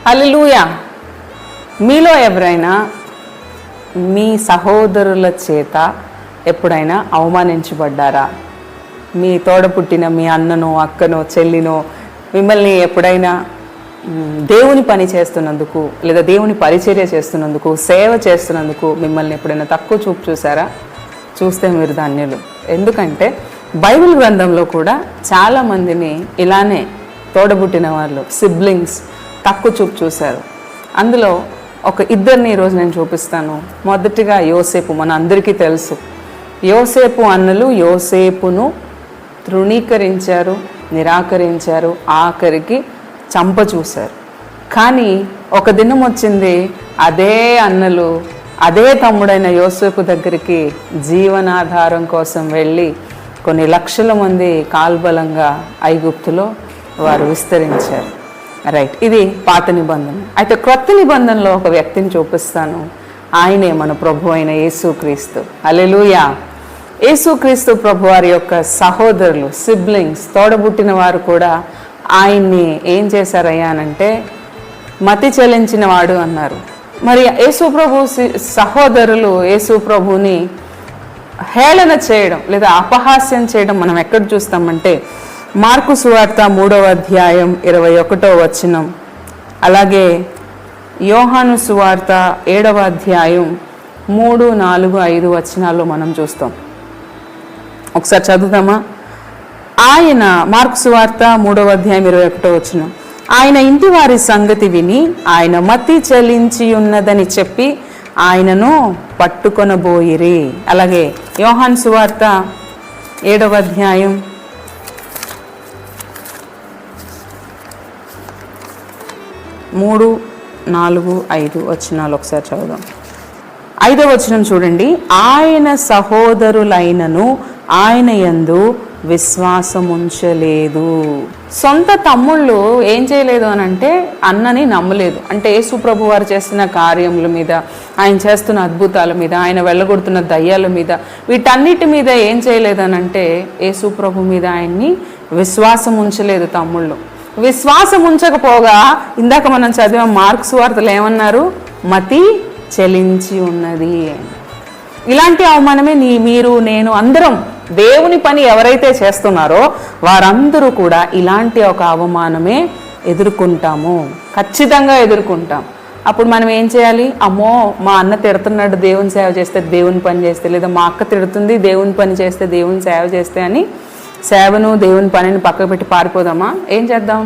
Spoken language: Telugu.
హల్లెలూయా. మీలో ఎవరైనా మీ సహోదరుల చేత ఎప్పుడైనా అవమానించబడ్డారా? మీ తోడ పుట్టిన మీ అన్ననో అక్కనో చెల్లినో మిమ్మల్ని ఎప్పుడైనా దేవుని పని చేస్తున్నందుకు లేదా దేవుని పరిచర్య చేస్తున్నందుకు సేవ చేస్తున్నందుకు మిమ్మల్ని ఎప్పుడైనా తక్కువ చూపు చూసారా? చూస్తే మీరు ధన్యులు. ఎందుకంటే బైబిల్ గ్రంథంలో కూడా చాలామందిని ఇలానే తోడబుట్టిన వాళ్ళు సిబ్లింగ్స్ తక్కువ చూపు చూశారు. అందులో ఒక ఇద్దరిని ఈరోజు నేను చూపిస్తాను. మొదటిగా యోసేపు. మన అందరికీ తెలుసు, యోసేపు అన్నలు యోసేపును తృణీకరించారు, నిరాకరించారు, ఆఖరికి చంప చూశారు. కానీ ఒక దినం వచ్చింది, అదే అన్నలు అదే తమ్ముడైన యోసేపు దగ్గరికి జీవనాధారం కోసం వెళ్ళి కొన్ని లక్షల మంది కాల్బలంగా ఐగుప్తులో వారు విస్తరించారు. రైట్, ఇది పాత నిబంధన. అయితే క్రొత్త నిబంధనలో ఒక వ్యక్తిని చూపిస్తాను. ఆయనే మన ప్రభు అయిన యేసుక్రీస్తు. హల్లెలూయా. యేసుక్రీస్తు ప్రభు వారి యొక్క సహోదరులు, సిబ్లింగ్స్, తోడబుట్టిన వారు కూడా ఆయన్ని ఏం చేశారయ్యా అనంటే మతి చెలించిన వాడు అన్నారు. మరి యేసు ప్రభు సహోదరులు యేసు ప్రభుని హేళన చేయడం లేదా అపహాస్యం చేయడం మనం ఎక్కడ చూస్తామంటే మార్కు సువార్త 3వ అధ్యాయం 21వ వచనం, అలాగే యోహాను సువార్త 7వ అధ్యాయం 3, 4, 5 వచనాల్లో మనం చూస్తాం. ఒకసారి చదువుతామా? ఆయన మార్కు సువార్త 3వ అధ్యాయం 21వ వచనం, ఆయన ఇంటి వారి సంగతి విని ఆయన మతి చెలించి ఉన్నదని చెప్పి ఆయనను పట్టుకొనబోయిరి. అలాగే యోహాను సువార్త 7వ అధ్యాయం 3, 4, 5 వచనాలు ఒకసారి చదువుదాం. 5వ వచనం చూడండి. ఆయన సహోదరులైనను ఆయన యందు విశ్వాసముంచలేదు. సొంత తమ్ముళ్ళు ఏం చేయలేదు అని అంటే అన్నని నమ్మలేదు. అంటే యేసు ప్రభు వారు చేస్తున్న కార్యముల మీద, ఆయన చేస్తున్న అద్భుతాల మీద, ఆయన వెళ్ళగొడుతున్న దయ్యాల మీద, వీటన్నిటి మీద ఏం చేయలేదు అని అంటే యేసు ప్రభు మీద ఆయన్ని విశ్వాసం ఉంచలేదు తమ్ముళ్ళు. విశ్వాసం ఉంచకపోగా ఇందాక మనం చదివాం మార్కు సువార్తలు ఏమన్నారు? మతి చెలించి ఉన్నది. ఇలాంటి అవమానమే మీరు నేను అందరం దేవుని పని ఎవరైతే చేస్తున్నారో వారందరూ కూడా ఇలాంటి ఒక అవమానమే ఎదుర్కొంటాము, ఖచ్చితంగా ఎదుర్కొంటాం. అప్పుడు మనం ఏం చేయాలి? అమ్మో మా అన్న తిడుతున్నాడు దేవుని సేవ చేస్తే, దేవుని పని చేస్తే, లేదా మా అక్క తిడుతుంది దేవుని పని చేస్తే, దేవుని సేవ చేస్తే అని సేవను దేవుని పనిని పక్కకు పెట్టి పారిపోదామా? ఏం చేద్దాం?